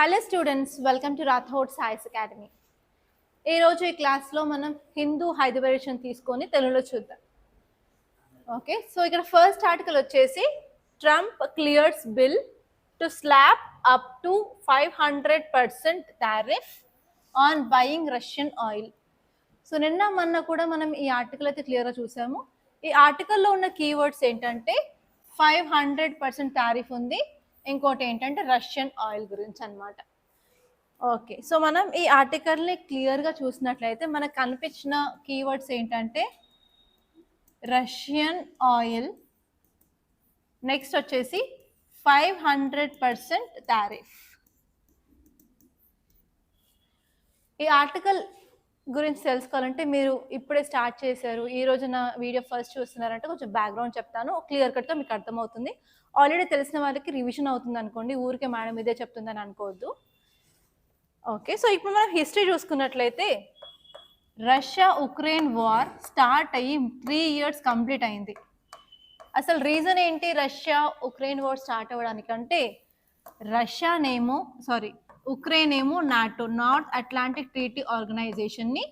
Hello students, welcome to Rathod science academy. ఈరోజు ఈ క్లాస్లో మనం హిందూ హైదరాబాద్ తీసుకొని తెలుగులో చూద్దాం. ఓకే, సో ఇక్కడ ఫస్ట్ ఆర్టికల్ వచ్చేసి Trump clears bill to slap up to 500% tariff on buying Russian oil. So నిన్న మొన్న కూడా మనం ఈ ఆర్టికల్ అయితే క్లియర్గా చూసాము. ఈ ఆర్టికల్లో ఉన్న కీవర్డ్స్ ఏంటంటే 500% టారిఫ్ ఉంది, ఇంకోటి ఏంటంటే రష్యన్ ఆయిల్ గురించి అనమాట. ఓకే, సో మనం ఈ ఆర్టికల్ని క్లియర్గా చూసినట్లయితే మనకు కనిపించిన కీవర్డ్స్ ఏంటంటే రష్యన్ ఆయిల్, నెక్స్ట్ వచ్చేసి 500% టారిఫ్. ఈ ఆర్టికల్ గురించి తెలుసుకోవాలంటే మీరు ఇప్పుడే స్టార్ట్ చేశారు, ఈ రోజు నా వీడియో ఫస్ట్ చూస్తున్నారంటే కొంచెం బ్యాక్గ్రౌండ్ చెప్తాను, క్లియర్ కట్గా మీకు అర్థమవుతుంది. ఆల్రెడీ తెలిసిన వాళ్ళకి రివిజన్ అవుతుంది అనుకోండి, ఊరికే మేడం ఇదే చెప్తుందని అనుకోవద్దు. ఓకే, సో ఇప్పుడు మనం హిస్టరీ చూసుకున్నట్లయితే రష్యా ఉక్రెయిన్ వార్ స్టార్ట్ అయ్యి 3 years కంప్లీట్ అయింది. అసలు రీజన్ ఏంటి రష్యా ఉక్రెయిన్ వార్ స్టార్ట్ అవ్వడానికి అంటే ఉక్రెయిన్ ఏమో నాటో, నార్త్ అట్లాంటిక్ ట్రీటీ ఆర్గనైజేషన్ని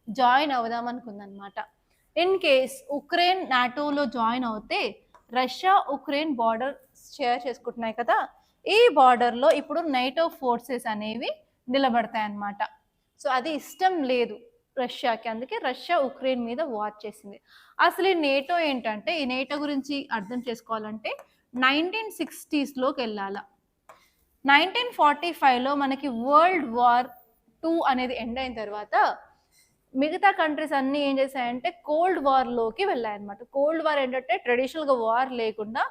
జాయిన్ అవుదాం అనుకుందనమాట. ఇన్ కేస్ ఉక్రెయిన్ నాటోలో జాయిన్ అవుతే రష్యా ఉక్రెయిన్ బార్డర్ షేర్ చేసుకుంటున్నాయి కదా, ఈ బార్డర్లో ఇప్పుడు నేటో ఫోర్సెస్ అనేవి నిలబడతాయి అన్నమాట. సో అది ఇష్టం లేదు రష్యాకి, అందుకే రష్యా ఉక్రెయిన్ మీద వార్ చేసింది. అసలు ఈ నేటో ఏంటంటే, ఈ నేటో గురించి అర్థం చేసుకోవాలంటే 1960sలోకి వెళ్ళాల. 1945లో మనకి వరల్డ్ వార్ 2 అనేది ఎండ్ అయిన తర్వాత మిగతా కంట్రీస్ అన్నీ ఏం చేశాయంటే కోల్డ్ వార్లోకి వెళ్ళాయన్నమాట. కోల్డ్ వార్ ఏంటంటే ట్రెడిషనల్గా వార్ లేకుండా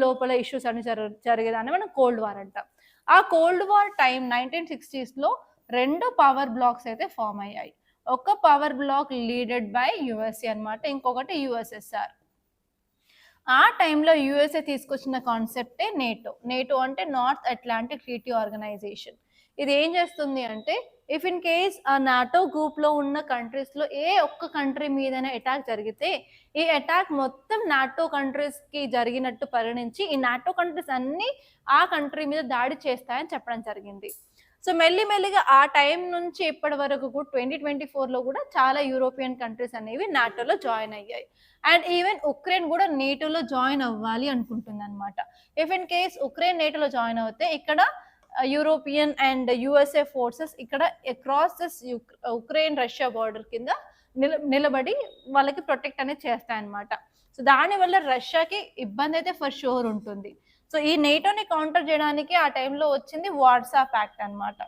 లోపల ఇష్యూస్ అన్ని జరిగేదాన్ని మనం కోల్డ్ వార్ అంటాం. ఆ కోల్డ్ వార్ టైం 1960sలో 2 పవర్ బ్లాక్స్ అయితే ఫామ్ అయ్యాయి. ఒక power block leaded by USA అనమాట, ఇంకొకటి యుఎస్ఎస్ఆర్. ఆ టైంలో యుఎస్ఏ తీసుకొచ్చిన కాన్సెప్టే నేటో. నేటో అంటే నార్త్ అట్లాంటిక్ ట్రీటీ ఆర్గనైజేషన్. ఇది ఏం చేస్తుంది అంటే ఇఫ్ ఇన్ కేస్ ఆ నాటో గ్రూప్లో ఉన్న కంట్రీస్లో ఏ ఒక్క కంట్రీ మీదైనా అటాక్ జరిగితే ఈ అటాక్ మొత్తం నాటో కంట్రీస్కి జరిగినట్టు పరిగణించి ఈ నాటో కంట్రీస్ అన్నీ ఆ కంట్రీ మీద దాడి చేస్తాయని చెప్పడం జరిగింది. సో మెల్లిమెల్లిగా ఆ టైం నుంచి ఇప్పటి వరకు కూడా 2024లో కూడా చాలా యూరోపియన్ కంట్రీస్ అనేవి నాటోలో జాయిన్ అయ్యాయి. అండ్ ఈవెన్ ఉక్రెయిన్ కూడా నేటోలో జాయిన్ అవ్వాలి అనుకుంటుంది అనమాట. ఇఫ్ ఇన్ కేస్ ఉక్రెయిన్ నేటోలో జాయిన్ అవుతే ఇక్కడ యూరోపియన్ అండ్ యుఎస్ఏ ఫోర్సెస్ ఇక్కడ across this Ukraine Russia border కింద నిలబడి వాళ్ళకి ప్రొటెక్ట్ అనేది చేస్తాయన్నమాట. సో దానివల్ల రష్యాకి ఇబ్బంది అయితే ఫర్ షూర్ ఉంటుంది. సో ఈ నేటోని కౌంటర్ చేయడానికి ఆ టైంలో వచ్చింది వార్సా ప్యాక్ట్ అనమాట.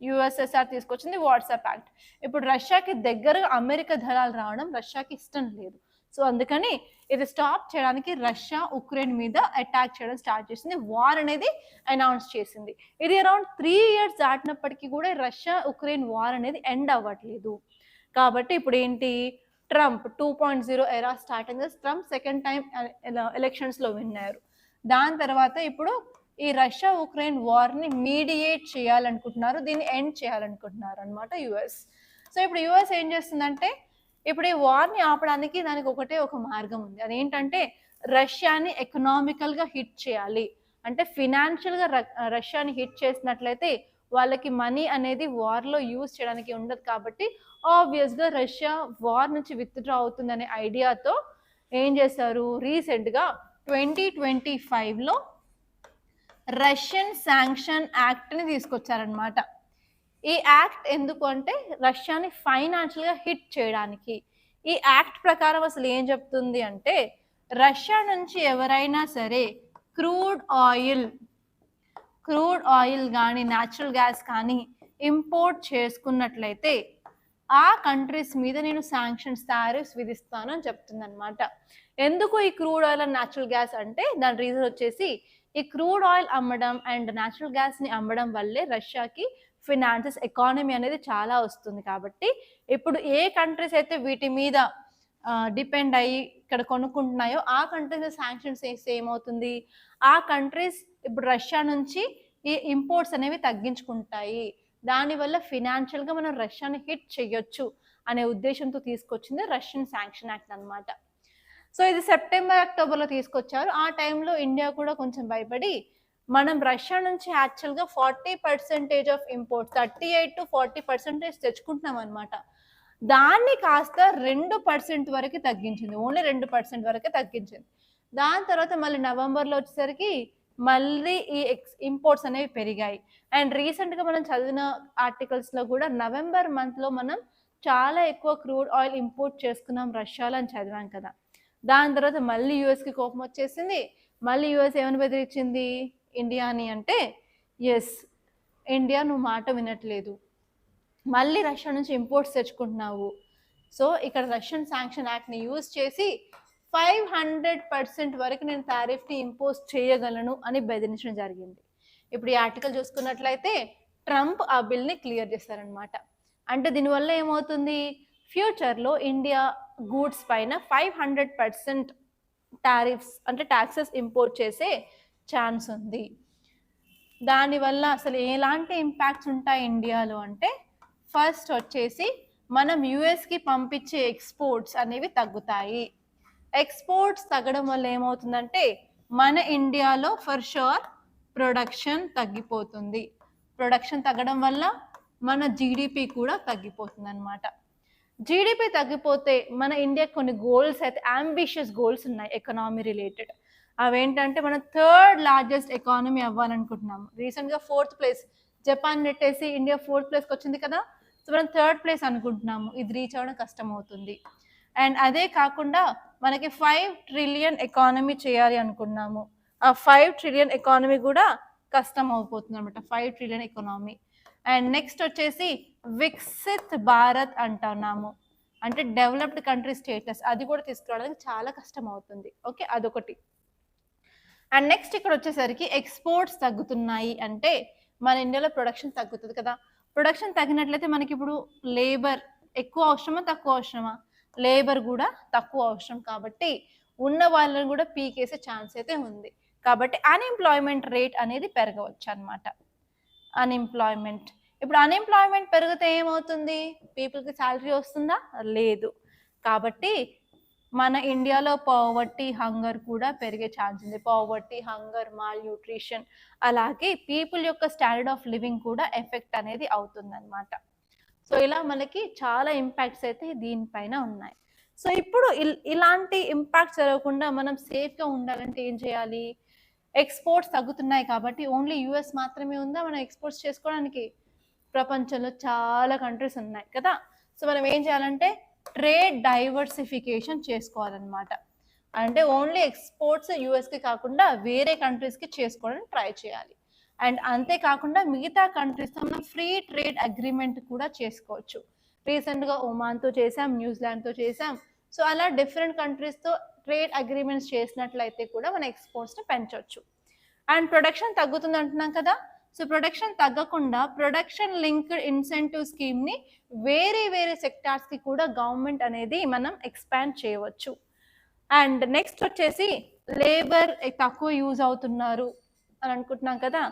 యుఎస్ఎస్ఆర్ తీసుకొచ్చింది వార్సా ప్యాక్ట్. ఇప్పుడు రష్యాకి దగ్గరగా అమెరికా దళాలు రావడం రష్యాకి ఇష్టం లేదు. సో అందుకని ఇది స్టాప్ చేయడానికి రష్యా ఉక్రెయిన్ మీద అటాక్ చేయడం స్టార్ట్ చేసింది, వార్ అనేది అనౌన్స్ చేసింది. ఇది అరౌండ్ 3 years దాటినప్పటికీ కూడా రష్యా ఉక్రెయిన్ వార్ అనేది ఎండ్ అవ్వట్లేదు. కాబట్టి ఇప్పుడు ఏంటి, ట్రంప్ 2.0 ఎరా స్టార్ట్ అయింది. ట్రంప్ సెకండ్ టైం ఎలక్షన్స్లో విన్నారు. దాని తర్వాత ఇప్పుడు ఈ రష్యా ఉక్రెయిన్ వార్ని మీడియేట్ చేయాలనుకుంటున్నారు, దీన్ని ఎండ్ చేయాలనుకుంటున్నారు అనమాట యుఎస్. సో ఇప్పుడు యుఎస్ ఏం చేస్తుందంటే ఇప్పుడు ఈ వార్ని ఆపడానికి దానికి ఒకటే ఒక మార్గం ఉంది. అదేంటంటే రష్యాని ఎకనామికల్గా హిట్ చేయాలి. అంటే ఫినాన్షియల్గా రష్యాని హిట్ చేసినట్లయితే వాళ్ళకి మనీ అనేది వార్లో యూజ్ చేయడానికి ఉండదు. కాబట్టి ఆబ్వియస్గా రష్యా వార్ నుంచి విత్డ్రా అవుతుందనే ఐడియాతో ఏం చేశారు, రీసెంట్గా 2025లో రష్యన్ శాంక్షన్ యాక్ట్ని తీసుకొచ్చారనమాట. ఈ యాక్ట్ ఎందుకు అంటే రష్యాని ఫైనాన్షియల్గా హిట్ చేయడానికి. ఈ యాక్ట్ ప్రకారం అసలు ఏం చెప్తుంది అంటే రష్యా నుంచి ఎవరైనా సరే క్రూడ్ ఆయిల్ కానీ న్యాచురల్ గ్యాస్ కానీ ఇంపోర్ట్ చేసుకున్నట్లయితే ఆ కంట్రీస్ మీద నేను శాంక్షన్స్ టారిఫ్స్ విధిస్తాను అని చెప్తుంది అనమాట. ఎందుకు ఈ crude oil and natural gas అంటే దాని రీజన్ వచ్చేసి ఈ క్రూడ్ ఆయిల్ అమ్మడం అండ్ న్యాచురల్ గ్యాస్ని అమ్మడం వల్లే రష్యాకి ఫినాన్సెస్ ఎకానమీ అనేది చాలా వస్తుంది. కాబట్టి ఇప్పుడు ఏ కంట్రీస్ అయితే వీటి మీద డిపెండ్ అయ్యి ఇక్కడ కొనుక్కుంటున్నాయో ఆ కంట్రీస్ శాంక్షన్స్ వేస్తే ఏమవుతుంది, ఆ కంట్రీస్ ఇప్పుడు రష్యా నుంచి ఈ ఇంపోర్ట్స్ అనేవి తగ్గించుకుంటాయి. దానివల్ల ఫినాన్షియల్గా మనం రష్యాని హిట్ చేయొచ్చు అనే ఉద్దేశంతో తీసుకొచ్చింది రష్యన్ శాంక్షన్ యాక్ట్ అనమాట. సో ఇది సెప్టెంబర్ అక్టోబర్లో తీసుకొచ్చారు. ఆ టైంలో ఇండియా కూడా కొంచెం భయపడి మనం రష్యా నుంచి యాక్చువల్గా 40% ఆఫ్ ఇంపోర్ట్స్ 38 to 40% తెచ్చుకుంటున్నాం అనమాట. దాన్ని కాస్త 2% వరకు తగ్గించింది, ఓన్లీ 2% వరకే తగ్గించింది. దాని తర్వాత మళ్ళీ నవంబర్లో వచ్చేసరికి మళ్ళీ ఈ ఇంపోర్ట్స్ అనేవి పెరిగాయి. అండ్ రీసెంట్గా మనం చదివిన ఆర్టికల్స్లో కూడా నవంబర్ మంత్లో మనం చాలా ఎక్కువ క్రూడ్ ఆయిల్ ఇంపోర్ట్ చేసుకున్నాం రష్యాలో అని చదివాం కదా. దాని తర్వాత మళ్ళీ యూఎస్కి కోపం వచ్చేసింది. మళ్ళీ యూఎస్ ఏమని బెదిరించింది ఇండియాని అంటే, ఎస్ ఇండియా నువ్వు మాట వినట్లేదు, మళ్ళీ రష్యా నుంచి ఇంపోర్ట్స్ తెచ్చుకుంటున్నావు, సో ఇక్కడ రష్యన్ శాంక్షన్ యాక్ట్ని యూజ్ చేసి 500% వరకు నేను టారిఫ్ని ఇంపోజ్ చేయగలను అని బెదిరించడం జరిగింది. ఇప్పుడు ఈ ఆర్టికల్ చూసుకున్నట్లయితే ట్రంప్ ఆ బిల్ని క్లియర్ చేస్తారనమాట. అంటే దీనివల్ల ఏమవుతుంది, ఫ్యూచర్లో ఇండియా గూడ్స్ పైన 500% టారిఫ్స్ అంటే ట్యాక్సెస్ ఇంపోర్ట్ చేసే ఛాన్స్ ఉంది. దానివల్ల అసలు ఎలాంటి ఇంపాక్ట్స్ ఉంటాయి ఇండియాలో అంటే, ఫస్ట్ వచ్చేసి మనం యుఎస్కి పంపించే ఎక్స్పోర్ట్స్ అనేవి తగ్గుతాయి. ఎక్స్పోర్ట్స్ తగ్గడం వల్ల ఏమవుతుందంటే మన ఇండియాలో ఫర్ షూర్ ప్రొడక్షన్ తగ్గిపోతుంది. ప్రొడక్షన్ తగ్గడం వల్ల మన జీడిపి కూడా తగ్గిపోతుంది అనమాట. జీడిపి తగ్గిపోతే మన ఇండియా కొన్ని గోల్స్ అయితే అంబిషియస్ గోల్స్ ఉన్నాయి ఎకనామీ రిలేటెడ్. అవేంటంటే మనం 3rd లార్జెస్ట్ ఎకానమీ అవ్వాలనుకుంటున్నాము. రీసెంట్గా 4th ప్లేస్ జపాన్ నెట్టేసి ఇండియా 4th ప్లేస్కి వచ్చింది కదా. సో మనం 3rd ప్లేస్ అనుకుంటున్నాము, ఇది రీచ్ అవ్వడం కష్టం అవుతుంది. అండ్ అదే కాకుండా మనకి 5 ట్రిలియన్ ఎకానమీ చేయాలి అనుకున్నాము, ఆ 5 ట్రిలియన్ ఎకానమీ కూడా కష్టం అయిపోతుంది అనమాట, 5 ట్రిలియన్ ఎకానమీ. అండ్ నెక్స్ట్ వచ్చేసి వికసిత్ భారత్ అంటున్నాము, అంటే డెవలప్డ్ కంట్రీ స్టేటస్, అది కూడా తీసుకురావడానికి చాలా కష్టం అవుతుంది. ఓకే, అదొకటి. అండ్ నెక్స్ట్ ఇక్కడ వచ్చేసరికి ఎక్స్పోర్ట్స్ తగ్గుతున్నాయి అంటే మన ఇండియాలో ప్రొడక్షన్ తగ్గుతుంది కదా. ప్రొడక్షన్ తగ్గినట్లయితే మనకి ఇప్పుడు లేబర్ ఎక్కువ అవసరమా తక్కువ అవసరమా, లేబర్ కూడా తక్కువ అవసరం, కాబట్టి ఉన్న వాళ్ళని కూడా పీకేసే ఛాన్స్ అయితే ఉంది. కాబట్టి అన్ఎంప్లాయ్మెంట్ రేట్ అనేది పెరగవచ్చు అనమాట. అన్ఎంప్లాయ్మెంట్, ఇప్పుడు అన్ఎంప్లాయ్మెంట్ పెరిగితే ఏమవుతుంది, పీపుల్కి శాలరీ వస్తుందా, లేదు. కాబట్టి మన ఇండియాలో పావర్టీ హంగర్ కూడా పెరిగే ఛాన్స్ ఉంది. పావర్టీ హంగర్ మాల్ న్యూట్రిషన్, అలాగే పీపుల్ యొక్క స్టాండర్డ్ ఆఫ్ లివింగ్ కూడా ఎఫెక్ట్ అనేది అవుతుందన్నమాట. సో ఇలా మనకి చాలా ఇంపాక్ట్స్ అయితే దీనిపైన ఉన్నాయి. సో ఇప్పుడు ఇలాంటి ఇంపాక్ట్స్ జరగకుండా మనం సేఫ్గా ఉండాలంటే ఏం చేయాలి, ఎక్స్పోర్ట్స్ తగ్గుతున్నాయి కాబట్టి ఓన్లీ యుఎస్ మాత్రమే ఉందా మనం ఎక్స్పోర్ట్స్ చేసుకోవడానికి, ప్రపంచంలో చాలా కంట్రీస్ ఉన్నాయి కదా. సో మనం ఏం చేయాలంటే ట్రేడ్ డైవర్సిఫికేషన్ చేసుకోవాలన్నమాట. అంటే ఓన్లీ ఎక్స్పోర్ట్స్ యుఎస్కి కాకుండా వేరే కంట్రీస్కి చేసుకోవడానికి ట్రై చేయాలి. అండ్ అంతేకాకుండా మిగతా కంట్రీస్తో మనం ఫ్రీ ట్రేడ్ అగ్రిమెంట్ కూడా చేసుకోవచ్చు. రీసెంట్గా ఒమాన్తో చేసాం, న్యూజిలాండ్తో చేసాం. సో అలా డిఫరెంట్ కంట్రీస్తో ట్రేడ్ అగ్రిమెంట్స్ చేసినట్లయితే కూడా మన ఎక్స్పోర్ట్స్ని పెంచవచ్చు. అండ్ ప్రొడక్షన్ తగ్గుతుంది అంటున్నాం కదా. సో ప్రొడక్షన్ తగ్గకుండా ప్రొడక్షన్ లింక్డ్ ఇన్సెంటివ్ స్కీమ్ని వేరే వేరే సెక్టార్స్కి కూడా గవర్నమెంట్ అనేది మనం ఎక్స్పాండ్ చేయవచ్చు. అండ్ నెక్స్ట్ వచ్చేసి లేబర్ తక్కువ యూజ్ అవుతున్నారు అని అనుకుంటున్నాం కదా.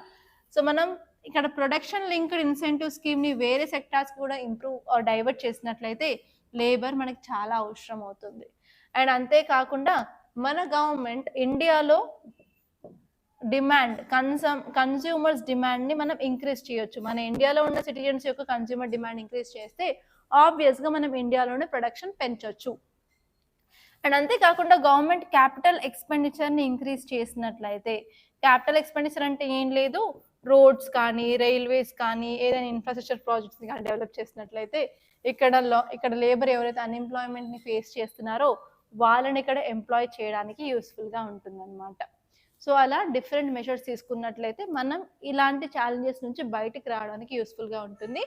సో మనం ఇక్కడ ప్రొడక్షన్ లింక్డ్ ఇన్సెంటివ్ స్కీమ్ని వేరే సెక్టార్స్కి కూడా ఇంప్రూవ్ డైవర్ట్ చేసినట్లయితే లేబర్ మనకి చాలా అవసరం అవుతుంది. అండ్ అంతేకాకుండా మన గవర్నమెంట్ ఇండియాలో డిమాండ్ కన్స్యూమర్స్ డిమాండ్ని మనం ఇంక్రీజ్ చేయొచ్చు. మన ఇండియాలో ఉన్న సిటిజన్స్ యొక్క కన్స్యూమర్ డిమాండ్ ఇంక్రీజ్ చేస్తే ఆబ్వియస్గా మనం ఇండియాలోనే ప్రొడక్షన్ పెంచవచ్చు. అండ్ అంతేకాకుండా గవర్నమెంట్ క్యాపిటల్ ఎక్స్పెండిచర్ని ఇంక్రీజ్ చేసినట్లయితే, క్యాపిటల్ ఎక్స్పెండిచర్ అంటే ఏం లేదు, రోడ్స్ కానీ రైల్వేస్ కానీ ఏదైనా ఇన్ఫ్రాస్ట్రక్చర్ ప్రాజెక్ట్స్ని కానీ డెవలప్ చేసినట్లయితే ఇక్కడ లేబర్ ఎవరైతే అన్ఎంప్లాయ్మెంట్ని ఫేస్ చేస్తున్నారో వాళ్ళని ఇక్కడ ఎంప్లాయ్ చేయడానికి యూస్ఫుల్గా ఉంటుందన్నమాట. సో అలా డిఫరెంట్ మెషర్స్ తీసుకున్నట్లయితే మనం ఇలాంటి ఛాలెంజెస్ నుంచి బయటికి రావడానికి యూస్ఫుల్గా ఉంటుంది.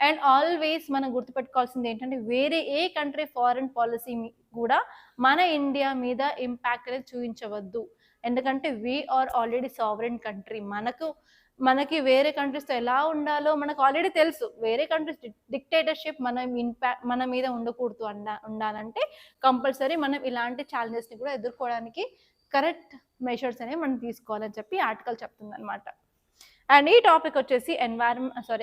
అండ్ ఆల్వేస్ మనం గుర్తుపెట్టుకోవాల్సింది ఏంటంటే వేరే ఏ కంట్రీ ఫారెన్ పాలసీ కూడా మన ఇండియా మీద ఇంపాక్ట్ అనేది చూపించవద్దు. ఎందుకంటే వీఆర్ ఆల్రెడీ సావరెన్ కంట్రీ. మనకి వేరే కంట్రీస్తో ఎలా ఉండాలో మనకు ఆల్రెడీ తెలుసు. వేరే కంట్రీస్ డిక్టేటర్షిప్ మన మీద ఉండకూడదు ఉండాలంటే కంపల్సరీ మనం ఇలాంటి ఛాలెంజెస్ని కూడా ఎదుర్కోవడానికి కరెక్ట్ మెషర్స్ అనేవి మనం తీసుకోవాలని చెప్పి ఆర్టికల్ చెప్తుంది అనమాట. అండ్ ఈ టాపిక్ వచ్చేసి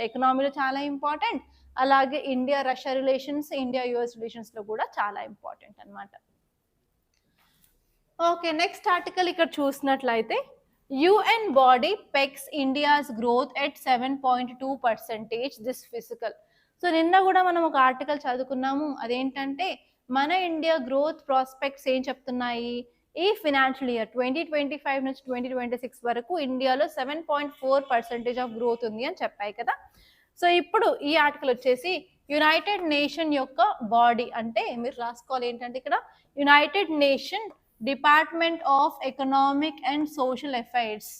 ఎకనామీలో చాలా ఇంపార్టెంట్, అలాగే India Russia relations, India US రిలేషన్స్లో కూడా చాలా ఇంపార్టెంట్ అనమాట. ఓకే, నెక్స్ట్ ఆర్టికల్ ఇక్కడ చూసినట్లయితే UN body pegs India's growth at 7.2% this fiscal. So నిన్న కూడా మనం ఒక ఆర్టికల్ చదువుకున్నాము. అదేంటంటే మన ఇండియా గ్రోత్ ప్రాస్పెక్ట్స్ ఏం చెప్తున్నాయి, ఈ ఫినాన్షియల్ ఇయర్ 2025 నుంచి 2026 వరకు ఇండియాలో 7.4% ఆఫ్ గ్రోత్ ఉంది అని చెప్పాయి కదా. సో ఇప్పుడు ఈ ఆర్టికల్ వచ్చేసి యునైటెడ్ నేషన్ యొక్క బాడీ, అంటే మీరు రాసుకోవాలి ఏంటంటే ఇక్కడ United nation department of economic and social affairs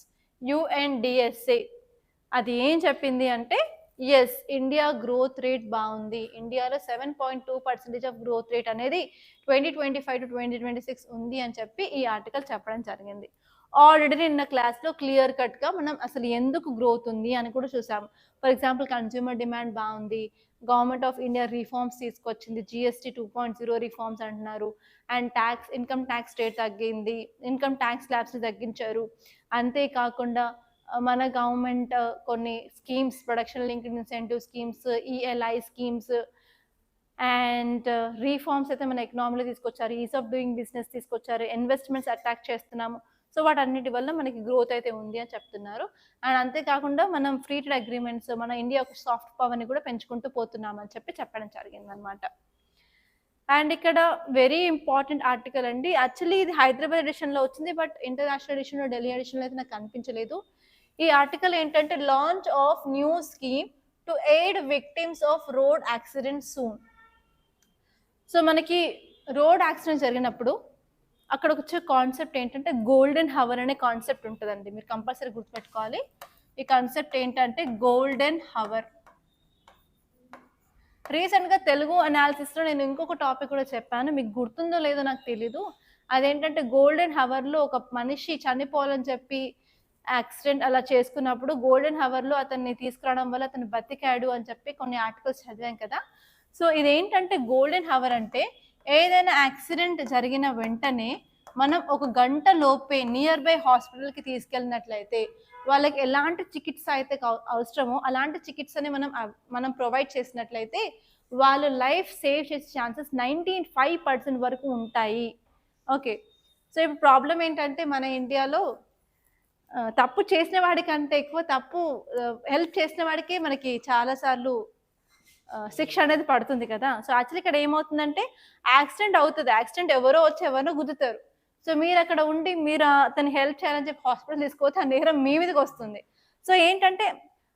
UNDSA అది ఏం చెప్పింది అంటే ఎస్ ఇండియా గ్రోత్ రేట్ బాగుంది, ఇండియాలో 7.2% ఆఫ్ గ్రోత్ రేట్ అనేది 2025 to 2026 ఉంది అని చెప్పి ఈ ఆర్టికల్ చెప్పడం జరిగింది. ఆల్రెడీ నిన్న క్లాస్లో క్లియర్ కట్గా మనం అసలు ఎందుకు గ్రోత్ ఉంది అని కూడా చూసాము. ఫర్ ఎగ్జాంపుల్ కన్జ్యూమర్ డిమాండ్ బాగుంది, గవర్నమెంట్ ఆఫ్ ఇండియా రిఫార్మ్స్ తీసుకొచ్చింది, GST 2.0 రిఫార్మ్స్ అంటున్నారు, అండ్ ఇన్కమ్ ట్యాక్స్ రేట్ తగ్గింది, ఇన్కమ్ ట్యాక్స్ స్లాబ్స్ని తగ్గించారు. అంతేకాకుండా మన గవర్నమెంట్ కొన్ని schemes, production linked incentive schemes, ELI schemes and reforms అయితే మన ఎకనామీలో తీసుకొచ్చారు, ఈజ్ ఆఫ్ డూయింగ్ బిజినెస్ తీసుకొచ్చారు, ఇన్వెస్ట్మెంట్స్ అట్రాక్ట్ చేస్తున్నాము. సో వాటన్నిటి వల్ల మనకి గ్రోత్ అయితే ఉంది అని చెప్తున్నారు. అండ్ అంతేకాకుండా మనం ఫ్రీ ట్రేడ్ అగ్రిమెంట్స్, మన ఇండియా ఒక సాఫ్ట్ పవర్ని కూడా పెంచుకుంటూ పోతున్నామని చెప్పడం జరిగింది అనమాట. అండ్ ఇక్కడ వెరీ ఇంపార్టెంట్ ఆర్టికల్ అండి. యాక్చువల్లీ ఇది హైదరాబాద్ ఎడిషన్లో వచ్చింది, బట్ ఇంటర్నేషనల్ ఎడిషన్లో, ఢిల్లీ ఎడిషన్లో అయితే నాకు కనిపించలేదు. ఈ ఆర్టికల్ ఏంటంటే launch of new scheme to aid victims of road accident soon. So మనకి రోడ్ యాక్సిడెంట్ జరిగినప్పుడు అక్కడ వచ్చే కాన్సెప్ట్ ఏంటంటే గోల్డెన్ హవర్ అనే కాన్సెప్ట్ ఉంటుందండి, మీరు కంపల్సరీ గుర్తుపెట్టుకోవాలి. ఈ కాన్సెప్ట్ ఏంటంటే గోల్డెన్ హవర్. రీసెంట్గా తెలుగు అనాలిసిస్లో నేను ఇంకొక టాపిక్ కూడా చెప్పాను, మీకు గుర్తుందో లేదో నాకు తెలీదు. అదేంటంటే గోల్డెన్ హవర్లో ఒక మనిషి చనిపోవాలని చెప్పి యాక్సిడెంట్ అలా చేసుకున్నప్పుడు గోల్డెన్ హవర్లో అతన్ని తీసుకురావడం వల్ల అతను బతికాడు అని చెప్పి కొన్ని ఆర్టికల్స్ చదివాం కదా. సో ఇదేంటంటే గోల్డెన్ హవర్ అంటే ఏదైనా యాక్సిడెంట్ జరిగిన వెంటనే మనం ఒక గంట లోపే నియర్ బై హాస్పిటల్కి తీసుకెళ్ళినట్లయితే వాళ్ళకి ఎలాంటి చికిత్స అయితే అవసరమో అలాంటి చికిత్సని మనం ప్రొవైడ్ చేసినట్లయితే వాళ్ళ లైఫ్ సేవ్ చేసే ఛాన్సెస్ 95% వరకు ఉంటాయి. ఓకే, సో ఇప్పుడు ప్రాబ్లం ఏంటంటే మన ఇండియాలో తప్పు చేసిన వాడికంటే ఎక్కువ హెల్ప్ చేసిన వాడికే మనకి చాలాసార్లు శిక్ష అనేది పడుతుంది కదా. సో యాక్చువల్లీ ఇక్కడ ఏమవుతుందంటే యాక్సిడెంట్ అవుతుంది, యాక్సిడెంట్ ఎవరో వచ్చి ఎవరినో గుద్దుతారు. సో మీరు అక్కడ ఉండి మీరు అతన్ని హెల్ప్ చేయాలని చెప్పి హాస్పిటల్ తీసుకోవచ్చు, ఆ నేరం మీ మీదకి వస్తుంది. సో ఏంటంటే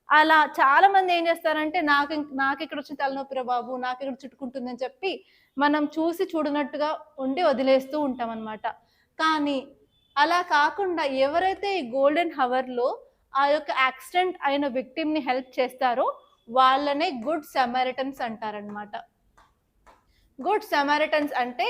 అలా చాలా మంది ఏం చేస్తారంటే నాకు ఇక్కడ వచ్చిన తలనొప్పిరా బాబు, నాకు ఇక్కడ చుట్టుకుంటుంది అని చెప్పి మనం చూసి చూడనట్టుగా ఉండి వదిలేస్తూ ఉంటాం అనమాట. కానీ అలా కాకుండా ఎవరైతే ఈ గోల్డెన్ హవర్లో ఆ యొక్క యాక్సిడెంట్ అయిన విక్టిమ్ని హెల్ప్ చేస్తారో వాళ్ళనే గుడ్ సమారిటన్స్ అంటారనమాట. గుడ్ సమారిటన్స్ అంటే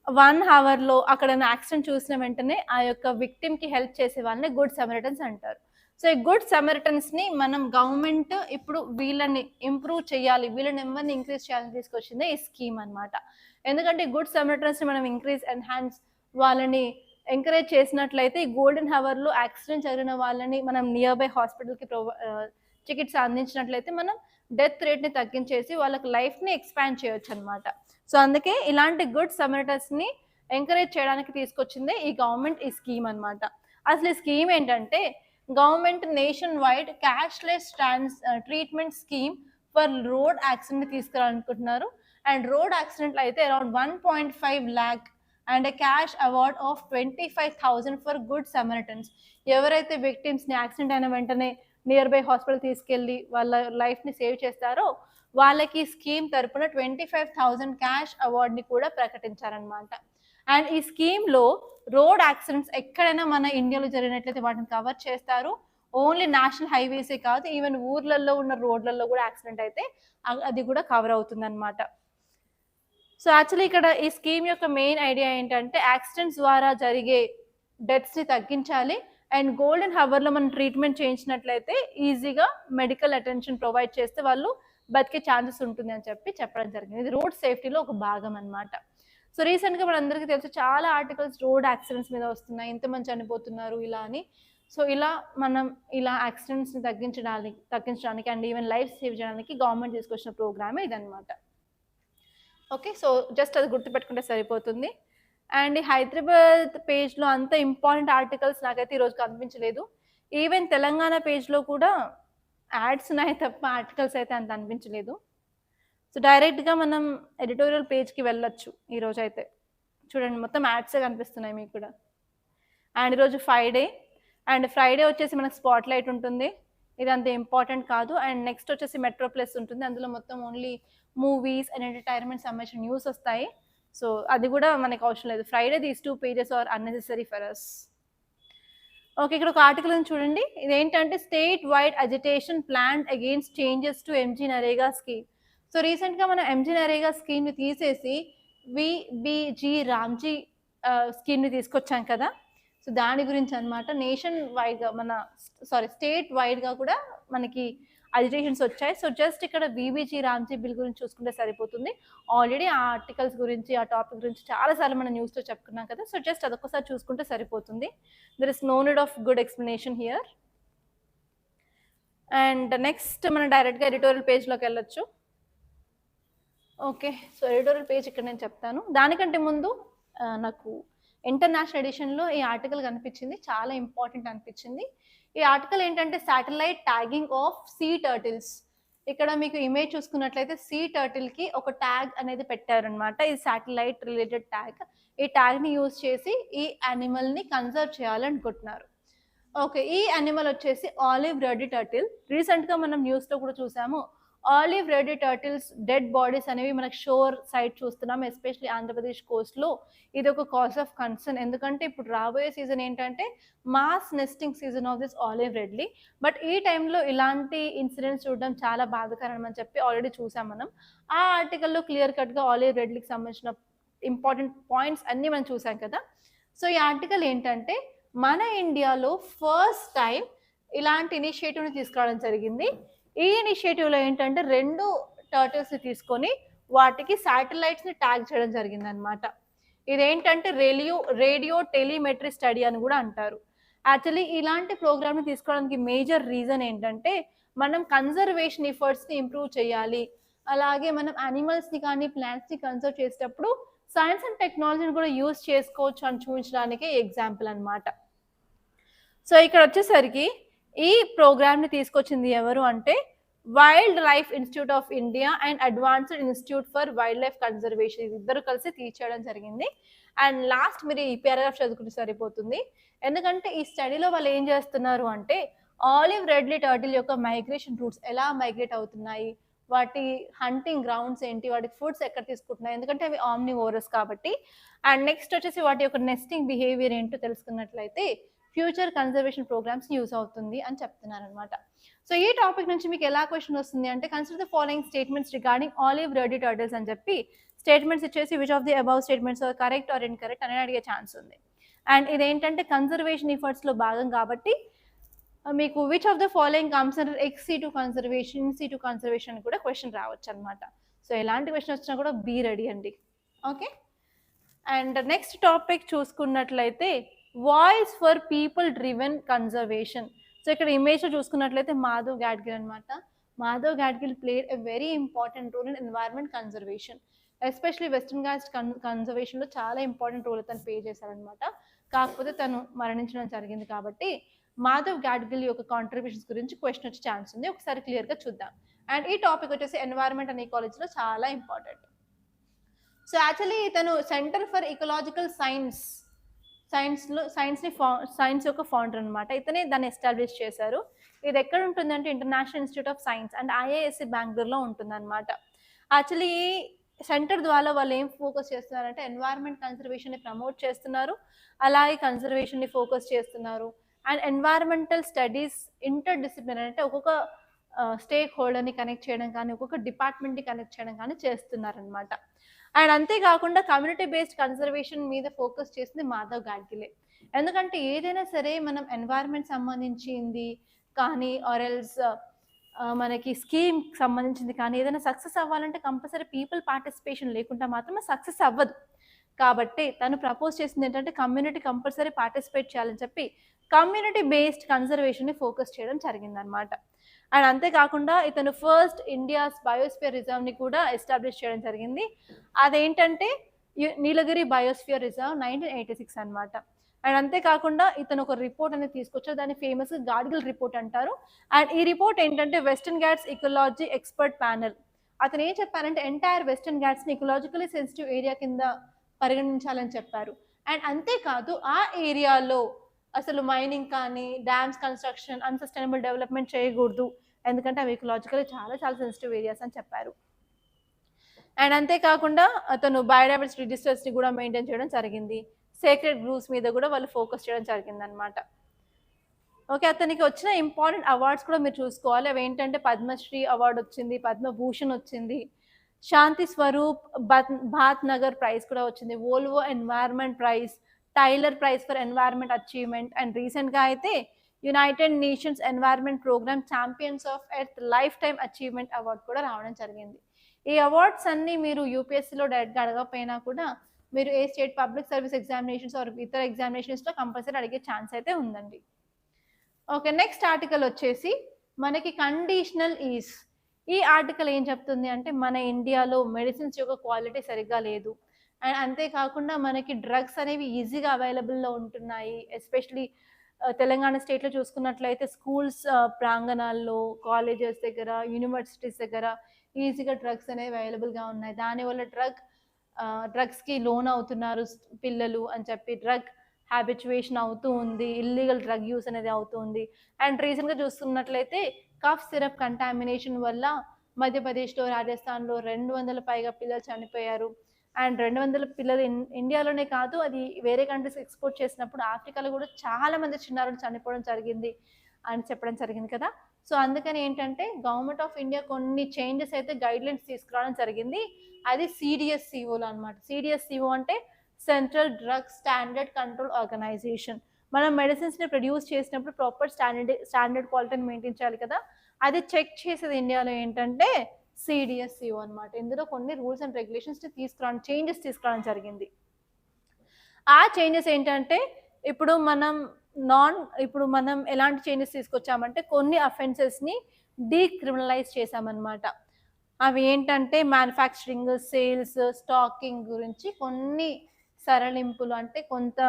1 అవర్లో అక్కడ యాక్సిడెంట్ చూసిన వెంటనే ఆ యొక్క విక్టిమ్కి హెల్ప్ చేసే వాళ్ళని గుడ్ సమారిటన్స్ అంటారు. సో ఈ గుడ్ సమారిటన్స్ని మనం గవర్నమెంట్ ఇప్పుడు వీళ్ళని ఇంప్రూవ్ చేయాలి, వీళ్ళ నెంబర్ని ఇంక్రీజ్ చేయాలని తీసుకొచ్చింది ఈ స్కీమ్ అనమాట. ఎందుకంటే గుడ్ సమారిటన్స్ని మనం ఎన్హాన్స్ వాళ్ళని ఎంకరేజ్ చేసినట్లయితే ఈ గోల్డెన్ హవర్లో యాక్సిడెంట్ జరిగిన వాళ్ళని మనం నియర్ బై హాస్పిటల్కి చికిత్స అందించినట్లయితే మనం డెత్ రేట్ని తగ్గించేసి వాళ్ళకి లైఫ్ని ఎక్స్పాండ్ చేయొచ్చు అనమాట. సో అందుకే ఇలాంటి గుడ్ సమారిటన్స్ని ఎంకరేజ్ చేయడానికి తీసుకొచ్చిందే ఈ గవర్నమెంట్ ఈ స్కీమ్ అనమాట. అసలు ఈ స్కీమ్ ఏంటంటే government nationwide cashless treatment scheme for road accident తీసుకురాలనుకుంటున్నారు. అండ్ రోడ్ యాక్సిడెంట్లో అయితే around 1.5 lakh and cash award of 25,000 for good Samaritans. ఎవరైతే విక్టిమ్స్ని యాక్సిడెంట్ అయిన వెంటనే నియర్ బై హాస్పిటల్ తీసుకెళ్ళి వాళ్ళ లైఫ్ని సేవ్ చేస్తారో వాళ్ళకి స్కీమ్ తరపున 25,000 క్యాష్ అవార్డ్ని కూడా ప్రకటించారనమాట. అండ్ ఈ స్కీమ్లో రోడ్ యాక్సిడెంట్స్ ఎక్కడైనా మన ఇండియాలో జరిగినట్లయితే వాటిని కవర్ చేస్తారు. ఓన్లీ నేషనల్ హైవేసే కాదు, ఈవెన్ ఊర్లలో ఉన్న రోడ్లలో కూడా యాక్సిడెంట్ అయితే అది కూడా కవర్ అవుతుంది అనమాట. సో యాక్చువల్లీ ఇక్కడ ఈ స్కీమ్ యొక్క మెయిన్ ఐడియా ఏంటంటే యాక్సిడెంట్స్ ద్వారా జరిగే డెత్స్ని తగ్గించాలి అండ్ గోల్డెన్ హవర్లో మనం ట్రీట్మెంట్ చేయించినట్లయితే ఈజీగా మెడికల్ అటెన్షన్ ప్రొవైడ్ చేస్తే వాళ్ళు బతికే ఛాన్సెస్ ఉంటుంది అని చెప్పడం జరిగింది. ఇది రోడ్ సేఫ్టీలో ఒక భాగం అనమాట. సో రీసెంట్గా మనందరికీ తెలుసు చాలా ఆర్టికల్స్ రోడ్ యాక్సిడెంట్స్ మీద వస్తున్నాయి, ఇంతమంది చనిపోతున్నారు ఇలా అని. సో మనం యాక్సిడెంట్స్ని తగ్గించడానికి అండ్ ఈవెన్ లైఫ్ సేవ్ చేయడానికి గవర్నమెంట్ తీసుకొచ్చిన ప్రోగ్రామే ఇదనమాట. ఓకే, సో జస్ట్ అది గుర్తుపెట్టుకుంటే సరిపోతుంది. అండ్ ఈ హైదరాబాద్ పేజ్లో అంత ఇంపార్టెంట్ ఆర్టికల్స్ నాకైతే ఈరోజు కనిపించలేదు. ఈవెన్ తెలంగాణ పేజ్లో కూడా యాడ్స్ ఉన్నాయి తప్ప ఆర్టికల్స్ అయితే అంత అనిపించలేదు. సో డైరెక్ట్గా మనం ఎడిటోరియల్ పేజ్కి వెళ్ళొచ్చు ఈరోజైతే. చూడండి మొత్తం యాడ్సే కనిపిస్తున్నాయి మీకు కూడా. అండ్ ఈరోజు ఫ్రైడే, అండ్ ఫ్రైడే వచ్చేసి మనకు స్పాట్ లైట్ ఉంటుంది, ఇది అంత ఇంపార్టెంట్ కాదు. అండ్ నెక్స్ట్ వచ్చేసి మెట్రో ప్లస్ ఉంటుంది, అందులో మొత్తం ఓన్లీ మూవీస్ అండ్ ఎంటర్టైన్మెంట్ సంబంధించిన న్యూస్ వస్తాయి. సో అది కూడా మనకు అవసరం లేదు. Friday these 2 pages are unnecessary for us. Okay, ఇక్కడ ఒక ఆర్టికల్ చూడండి. ఇదేంటంటే statewide agitation plan against changes to MG NREGA scheme. So రీసెంట్గా మనం ఎంజీ నరేగా స్కీమ్ని తీసేసి విబిజీ రామ్జీ స్కీమ్ని తీసుకొచ్చాం కదా. సో దాని గురించి అనమాట. నేషన్ వైడ్గా స్టేట్ వైడ్గా కూడా మనకి అజిటేషన్స్ వచ్చాయి. సో జస్ట్ ఇక్కడ బీబీజీ రామ్జీ బిల్ గురించి చూసుకుంటే సరిపోతుంది. ఆల్రెడీ ఆ ఆర్టికల్స్ గురించి, ఆ టాపిక్ గురించి చాలాసార్లు మనం న్యూస్లో చెప్పుకున్నాం కదా. సో జస్ట్ అదొకసారి చూసుకుంటే సరిపోతుంది. There is no need of good explanation here. And next మనం డైరెక్ట్గా ఎడిటోరియల్ పేజ్లోకి వెళ్ళొచ్చు. ఓకే, సో ఎడిటోరియల్ పేజ్ ఇక్కడ నేను చెప్తాను. దానికంటే ముందు నాకు ఇంటర్నేషనల్ ఎడిషన్లో ఈ ఆర్టికల్ కనిపించింది, చాలా ఇంపార్టెంట్ అనిపించింది. ఈ ఆర్టికల్ ఏంటంటే satellite tagging of sea turtles. ఇక్కడ మీకు ఇమేజ్ చూసుకున్నట్లయితే సీ టర్టిల్కి ఒక ట్యాగ్ అనేది పెట్టారనమాట. ఇది శాటిలైట్ రిలేటెడ్ ట్యాగ్. ఈ ట్యాగ్ని యూజ్ చేసి ఈ యానిమల్ని కన్జర్వ్ చేయాలనుకుంటున్నారు. ఓకే, ఈ యానిమల్ వచ్చేసి ఆలివ్ రెడీ టర్టిల్. రీసెంట్గా మనం న్యూస్లో కూడా చూసాము, olive ridley turtles dead bodies అనేవి మనకు షోర్ సైడ్ చూస్తున్నాం, ఎస్పెషలీ ఆంధ్రప్రదేశ్ కోస్ట్లో. ఇది ఒక కాజ్ ఆఫ్ కన్సర్న్, ఎందుకంటే ఇప్పుడు రాబోయే సీజన్ ఏంటంటే mass nesting season of this olive readily. But ఈ టైంలో ఇలాంటి ఇన్సిడెంట్స్ చూడడం చాలా బాధాకరం అని చెప్పి ఆల్రెడీ చూసాం మనం. ఆ ఆర్టికల్లో క్లియర్ కట్గా ఆలివ్ రెడ్లీకి సంబంధించిన ఇంపార్టెంట్ పాయింట్స్ అన్నీ మనం చూసాం కదా. సో ఈ ఆర్టికల్ ఏంటంటే మన ఇండియాలో ఫస్ట్ టైం ఇలాంటి ఇనిషియేటివ్ని తీసుకురావడం జరిగింది. ఈ ఇనిషియేటివ్లో ఏంటంటే 2 టర్టిల్స్ని తీసుకొని వాటికి శాటిలైట్స్ని ట్యాగ్ చేయడం జరిగింది అనమాట. ఇదేంటంటే రేడియో టెలిమెట్రీ స్టడీ అని కూడా అంటారు. యాక్చువల్లీ ఇలాంటి ప్రోగ్రామ్ని తీసుకోవడానికి మేజర్ రీజన్ ఏంటంటే మనం కన్జర్వేషన్ ఎఫర్ట్స్ని ఇంప్రూవ్ చేయాలి, అలాగే మనం యానిమల్స్ని కానీ ప్లాంట్స్ని కన్సర్వ్ చేసేటప్పుడు సైన్స్ అండ్ టెక్నాలజీని కూడా యూజ్ చేసుకోవచ్చు అని చూపించడానికి ఎగ్జాంపుల్ అనమాట. సో ఇక్కడ వచ్చేసరికి ఈ ప్రోగ్రామ్ని తీసుకొచ్చింది ఎవరు అంటే wild life institute of India and advanced institute for wild life conservation, ఇద్దరు కలిసి తీర్చేయడం జరిగింది. అండ్ లాస్ట్ మీరు ఈ పారాగ్రాఫ్ చదువుకుంటే సరిపోతుంది, ఎందుకంటే ఈ స్టడీలో వాళ్ళు ఏం చేస్తున్నారు అంటే ఆలివ్ రెడ్లీ టర్టిల్ యొక్క మైగ్రేషన్ రూట్స్ ఎలా మైగ్రేట్ అవుతున్నాయి, వాటి హంటింగ్ గ్రౌండ్స్ ఏంటి, వాటి ఫుడ్స్ ఎక్కడ తీసుకుంటున్నాయి, ఎందుకంటే అవి ఆమ్నివోరస్ కాబట్టి. అండ్ నెక్స్ట్ వచ్చేసి వాటి యొక్క నెస్టింగ్ బిహేవియర్ ఏంటో తెలుసుకున్నట్లయితే ఫ్యూచర్ కన్జర్వేషన్ ప్రోగ్రామ్స్ యూజ్ అవుతుంది అని చెప్తున్నారు అనమాట. సో ఈ టాపిక్ నుంచి మీకు ఎలా క్వశ్చన్ వస్తుంది అంటే consider the following statements regarding olive ridley turtles అని చెప్పి స్టేట్మెంట్స్ ఇచ్చేసి which of the above statements are correct or incorrect అని అడిగే ఛాన్స్ ఉంది. అండ్ ఇదేంటంటే కన్జర్వేషన్ ఎఫర్ట్స్లో భాగం కాబట్టి మీకు which of the following comes under ఎక్స్-C2 కన్జర్వేషన్, C2 కన్జర్వేషన్ కూడా క్వశ్చన్ రావచ్చు అనమాట. సో ఎలాంటి క్వశ్చన్ వచ్చినా కూడా బీ రెడీ అండి. ఓకే, అండ్ నెక్స్ట్ టాపిక్ చూసుకున్నట్లయితే voice for people driven conservation. So ఇక్కడ ఇమేజ్లో చూసుకున్నట్లయితే మాధవ్ గాడ్గిల్ అనమాట. Madhav Gadgil played a very important role in environment conservation, especially western coast కన్జర్వేషన్లో చాలా ఇంపార్టెంట్ రోల్ తను ప్లే చేశారనమాట. కాకపోతే తను మరణించడం జరిగింది కాబట్టి మాధవ్ గాడ్గిల్ యొక్క కాంట్రిబ్యూషన్స్ గురించి క్వశ్చన్ వచ్చే ఛాన్స్ ఉంది, ఒకసారి క్లియర్గా చూద్దాం. అండ్ ఈ టాపిక్ వచ్చేసి ఎన్వైర్న్మెంట్ అండ్ ఈకాలజీలో చాలా ఇంపార్టెంట్. సో యాక్చువల్లీ తను సెంటర్ ఫర్ ఇకలాజికల్ సైన్స్ యొక్క ఫౌండర్ అనమాట. ఇతనే దాన్ని ఎస్టాబ్లిష్ చేశారు. ఇది ఎక్కడ ఉంటుందంటే international institute of science and IISc బెంగళూరులో ఉంటుందన్నమాట. యాక్చువల్లీ సెంటర్ ద్వారా వాళ్ళు ఏం ఫోకస్ చేస్తున్నారంటే ఎన్వైర్న్మెంట్ కన్జర్వేషన్ని ప్రమోట్ చేస్తున్నారు, అలాగే కన్జర్వేషన్ని ఫోకస్ చేస్తున్నారు. And environmental studies inter disciplinary అంటే ఒక్కొక్క స్టేక్ హోల్డర్ని కనెక్ట్ చేయడం కానీ ఒక్కొక్క డిపార్ట్మెంట్ని కనెక్ట్ చేయడం కానీ చేస్తున్నారనమాట. అండ్ అంతేకాకుండా కమ్యూనిటీ బేస్డ్ కన్జర్వేషన్ మీద ఫోకస్ చేసింది మాధవ్ గాడ్గిలే. ఎందుకంటే ఏదైనా సరే మనం ఎన్వైర్న్మెంట్ సంబంధించింది కానీ ఆర్ఎల్స్ మనకి స్కీమ్ సంబంధించింది కానీ ఏదైనా సక్సెస్ అవ్వాలంటే కంపల్సరీ పీపుల్ పార్టిసిపేషన్ లేకుండా మాత్రమే సక్సెస్ అవ్వదు. కాబట్టి తను ప్రపోజ్ చేసింది ఏంటంటే కమ్యూనిటీ కంపల్సరీ పార్టిసిపేట్ చేయాలని చెప్పి కమ్యూనిటీ బేస్డ్ కన్జర్వేషన్ని ఫోకస్ చేయడం జరిగిందనమాట. అండ్ అంతేకాకుండా ఇతను ఫస్ట్ ఇండియాస్ బయోస్పియర్ రిజర్వ్ని కూడా ఎస్టాబ్లిష్ చేయడం జరిగింది. అదేంటంటే నీలగిరి బయోస్ఫియర్ రిజర్వ్ 1986 అనమాట. అండ్ అంతేకాకుండా ఇతను ఒక రిపోర్ట్ అనేది తీసుకొచ్చారు. దాన్ని ఫేమస్‌గా గాడ్గిల్ రిపోర్ట్ అంటారు. అండ్ ఈ రిపోర్ట్ ఏంటంటే western Ghats ecology expert panel. అతను ఏం చెప్పారంటే ఎంటైర్ వెస్టర్న్ ఘాట్స్‌ని ఇకలాజికల్లీ సెన్సిటివ్ ఏరియా కింద పరిగణించాలని చెప్పారు. అండ్ అంతేకాదు ఆ ఏరియాలో అసలు మైనింగ్ కానీ, డ్యామ్స్ కన్‌స్ట్రక్షన్, అన్‌సస్టైనబుల్ డెవలప్‌మెంట్ చేయకూడదు. ఎందుకంటే అవి ఇకలాజికల్లీ చాలా చాలా సెన్సిటివ్ ఏరియాస్ అని చెప్పారు. అండ్ అంతేకాకుండా అతను బయోడైవర్సిటీ రిజిస్టర్స్‌ని కూడా మెయింటైన్ చేయడం జరిగింది. సేక్రెడ్ గ్రూవ్స్ మీద కూడా వాళ్ళు ఫోకస్ చేయడం జరిగిందనమాట. ఓకే. అతనికి వచ్చిన ఇంపార్టెంట్ అవార్డ్స్ కూడా మీరు చూసుకోవాలి. అవేంటంటే పద్మశ్రీ అవార్డ్ వచ్చింది, పద్మభూషణ్ వచ్చింది, శాంతి స్వరూప్ భాత్ నగర్ ప్రైజ్ కూడా వచ్చింది, Volvo environment praise, Tyler prize for environment achievement and రీసెంట్‌గా అయితే United nations environment programme champions of earth life time achievement award కూడా రావడం జరిగింది. ఈ అవార్డ్స్ అన్నీ మీరు యూపీఎస్సీలో డైరెక్ట్‌గా అడగకపోయినా కూడా మీరు ఏ state public service examinations or ఇతర ఎగ్జామినేషన్స్‌లో కంపల్సరీ అడిగే ఛాన్స్ అయితే ఉందండి. ఓకే. నెక్స్ట్ ఆర్టికల్ వచ్చేసి మనకి కండిషనల్ ఈజ్. ఈ ఆర్టికల్ ఏం చెప్తుంది అంటే మన ఇండియాలో మెడిసిన్స్ యొక్క క్వాలిటీ సరిగ్గా లేదు. అండ్ అంతేకాకుండా మనకి డ్రగ్స్ అనేవి ఈజీగా అవైలబుల్‌లో ఉంటున్నాయి. ఎస్పెషల్లీ తెలంగాణ స్టేట్‌లో చూసుకున్నట్లయితే స్కూల్స్ ప్రాంగణాల్లో, కాలేజెస్ దగ్గర, యూనివర్సిటీస్ దగ్గర ఈజీగా డ్రగ్స్ అనేవి అవైలబుల్‌గా ఉన్నాయి. దానివల్ల డ్రగ్స్‌కి లోన్ అవుతున్నారు పిల్లలు అని చెప్పి డ్రగ్ హ్యాబిచ్యుయేషన్ అవుతూ ఉంది. ఇల్లీగల్ డ్రగ్ యూస్ అనేది అవుతూ ఉంది. అండ్ రీసెంట్‌గా చూస్తున్నట్లయితే కఫ్ సిరప్ కంటామినేషన్ వల్ల మధ్యప్రదేశ్‌లో, రాజస్థాన్‌లో 200 పైగా పిల్లలు చనిపోయారు. అండ్ 200 పిల్లలు ఇండియాలోనే కాదు, అది వేరే కంట్రీస్‌కి ఎక్స్‌పోర్ట్ చేసినప్పుడు ఆఫ్రికాలో కూడా చాలా మంది చిన్నారులు చనిపోవడం జరిగింది అని చెప్పడం జరిగింది కదా! సో, అందుకని ఏంటంటే గవర్నమెంట్ ఆఫ్ ఇండియా కొన్ని చేంజెస్ అయితే గైడ్‌లైన్స్ తీసుకురావడం జరిగింది. అది సీడీఎస్‌సీఓలో అన్నమాట. సీడీఎస్‌సీఓ అంటే central drug standard control organisation. మనం మెడిసిన్స్‌ని ప్రొడ్యూస్ చేసినప్పుడు ప్రాపర్ స్టాండర్డ్ క్వాలిటీని మెయింటైన్ చేయాలి కదా! అది చెక్ చేసేది ఇండియాలో ఏంటంటే సీడీఎస్‌సీఓ అన్నమాట. ఇందులో కొన్ని రూల్స్ అండ్ రెగ్యులేషన్స్‌ని చేంజెస్ తీసుకురావడం జరిగింది. ఆ చేంజెస్ ఏంటంటే ఇప్పుడు మనం ఎలాంటి చేంజెస్ తీసుకొచ్చామంటే కొన్ని అఫెన్సెస్‌ని డీక్రిమినలైజ్ చేశామన్నమాట. అవి ఏంటంటే మ్యానుఫ్యాక్చరింగ్, సేల్స్, స్టాకింగ్ గురించి కొన్ని సరళింపులు అంటే కొంత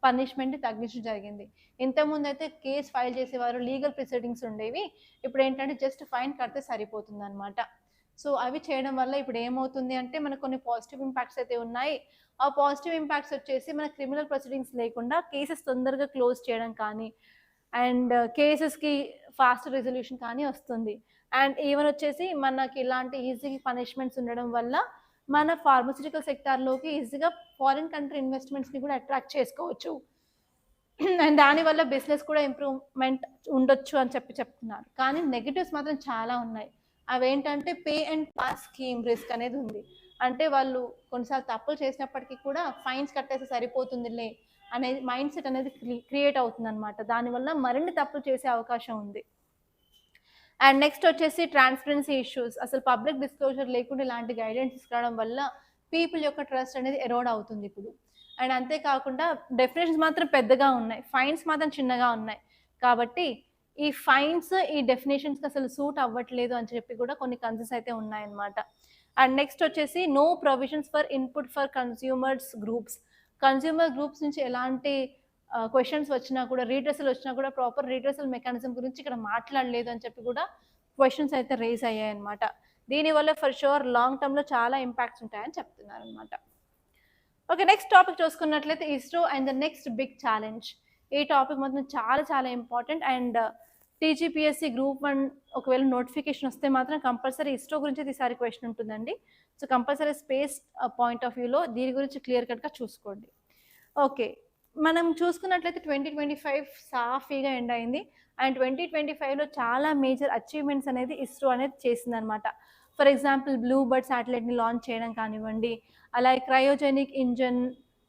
పనిష్మెంట్‌ని తగ్గించడం జరిగింది. ఇంతకుముందయితే కేస్ ఫైల్ చేసేవారు, లీగల్ ప్రొసీడింగ్స్ ఉండేవి. ఇప్పుడేంటంటే జస్ట్ ఫైన్ కడితే సరిపోతుందన్నమాట. సో, అవి చేయడం వల్ల ఇప్పుడు ఏమవుతుంది అంటే మనకు కొన్ని పాజిటివ్ ఇంపాక్ట్స్ అయితే ఉన్నాయి. ఆ పాజిటివ్ ఇంపాక్ట్స్ వచ్చేసి మన క్రిమినల్ ప్రొసీడింగ్స్ లేకుండా కేసెస్ తొందరగా క్లోజ్ చేయడం కానీ, అండ్ కేసెస్‌కి ఫాస్ట్ రిజల్యూషన్ కానీ వస్తుంది. అండ్ ఈవెన్ వచ్చేసి మనకి ఇలాంటి ఈజీ పనిష్మెంట్స్ ఉండడం వల్ల మన ఫార్మాస్యూటికల్ సెక్టార్‌లోకి ఈజీగా ఫారిన్ కంట్రీ ఇన్వెస్ట్‌మెంట్స్‌ని కూడా అట్రాక్ట్ చేసుకోవచ్చు. అండ్ దానివల్ల బిజినెస్ కూడా ఇంప్రూవ్‌మెంట్ ఉండొచ్చు అని చెప్తున్నారు. కానీ నెగెటివ్స్ మాత్రం చాలా ఉన్నాయి. అవేంటంటే pay and pass scheme risk అనేది ఉంది. అంటే వాళ్ళు కొన్నిసార్లు తప్పులు చేసినప్పటికీ కూడా ఫైన్స్ కట్టేస్తే సరిపోతుందిలే అనేది మైండ్ సెట్ అనేది క్రియేట్ అవుతుందన్నమాట. దానివల్ల మరిన్ని తప్పులు చేసే అవకాశం ఉంది. అండ్ నెక్స్ట్ వచ్చేసి ట్రాన్స్పరెన్సీ ఇష్యూస్. అసలు పబ్లిక్ డిస్క్లోజర్ లేకుండా ఇలాంటి గైడెన్స్ తీసుకురావడం వల్ల పీపుల్ యొక్క ట్రస్ట్ అనేది ఎరోడ్ అవుతుంది ఇప్పుడు. అండ్ అంతేకాకుండా డెఫినేషన్స్ మాత్రం పెద్దగా ఉన్నాయి. ఫైన్స్ మాత్రం చిన్నగా ఉన్నాయి. కాబట్టి ఈ ఫైన్స్, ఈ డెఫినేషన్స్‌కి అసలు సూట్ అవ్వట్లేదు అని చెప్పి కూడా కొన్ని కన్సర్న్స్ అయితే ఉన్నాయన్నమాట. అండ్ నెక్స్ట్ వచ్చేసి no provisions for input for consumer groups నుంచి ఎలాంటి క్వెషన్స్ వచ్చినా కూడా, రీడ్రెసల్ వచ్చినా కూడా ప్రాపర్ రీడ్రెసల్ మెకానిజం గురించి ఇక్కడ మాట్లాడలేదు అని చెప్పి కూడా క్వెషన్స్ అయితే రేజ్ అయ్యాయన్నమాట. దీనివల్ల ఫర్ ష్యూర్ లాంగ్ టర్మ్‌లో చాలా ఇంపాక్ట్స్ ఉంటాయని చెప్తున్నారన్నమాట. ఓకే. నెక్స్ట్ టాపిక్ చూసుకున్నట్లయితే ISRO and the next big challenge. ఈ టాపిక్ మాత్రం చాలా చాలా ఇంపార్టెంట్. అండ్ టీజీపీఎస్సీ గ్రూప్ 1 ఒకవేళ నోటిఫికేషన్ వస్తే మాత్రం కంపల్సరీ ఇస్రో గురించి ఈసారి క్వెషన్ ఉంటుందండి. So, compulsory space point of వ్యూలో దీని గురించి క్లియర్ కట్‌గా చూసుకోండి. ఓకే. మనం చూసుకున్నట్లయితే 2025 సాఫీగా ఎండ్ అయింది. అండ్ 2025లో చాలా మేజర్ అచీవ్‌మెంట్స్ అనేది ఇస్రో అనేది చేసిందనమాట. ఫర్ ఎగ్జాంపుల్ బ్లూ బర్డ్ శాటిలైట్‌ని లాంచ్ చేయడం కానివ్వండి, అలాగే క్రయోజెనిక్ ఇంజిన్